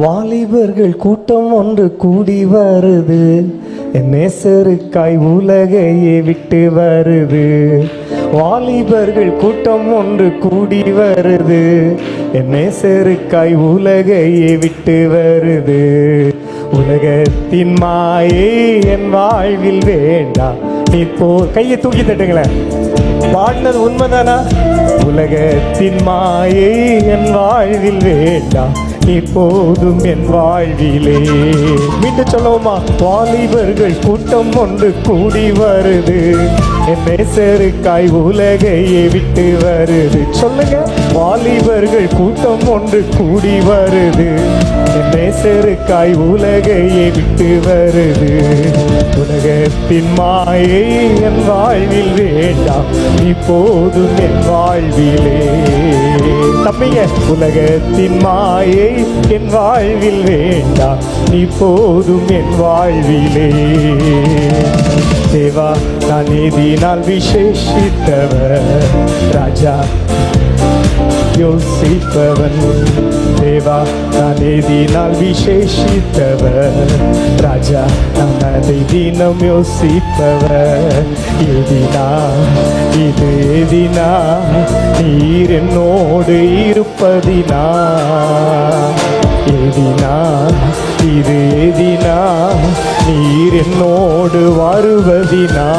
வாலிபர்கள் கூட்டம் ஒன்று கூடி வருது, என் நேசருக்காய் உலகையே விட்டு வருது. வாலிபர்கள் கூட்டம் ஒன்று கூடி வருது, என் நேசருக்காய் உலகையே விட்டு வருது. உலகத்தின் மாயை என் வாழ்வில் வேண்டாம், நீ போ. கையை தூக்கி தட்டுங்களேன். பாடினது உண்மைதானா? உலகத்தின் மாயை என் வாழ்வில் வேண்டாம், இப்போதும் என் வாழ்விலே. மீண்டும் சொல்லுவோமா? வாலிபர்கள் கூட்டம் ஒன்று கூடி வருது, என் நேசருக்காய் உலகையே விட்டு வருது. சொல்லுங்க. வாலிபர்கள் கூட்டம் ஒன்று கூடி வருது, என் நேசருக்காய் உலகையே விட்டு வருது. உலகத்தின் மாயை என் வாழ்வில் வேண்டாம், இப்போதும் என் வாழ்விலே. தம்பிங்க, உலகத்தின் மாயை என் வாழ்வில் வேண்டாம், இப்போதும் என் வாழ்விலே. தேவா, நான் நீதினால் விசேஷித்தவர், ராஜா யோசிப்பவன். தேவா, நான் நீதினால் விசேஷித்தவர், ராஜா நான் அதை தினம் யோசிப்பவர். எதினா இது எதினா, நீர் என்னோடு இருப்பதினா. எதினா இது எதினா, நீர் என்னோடு வருவதினா.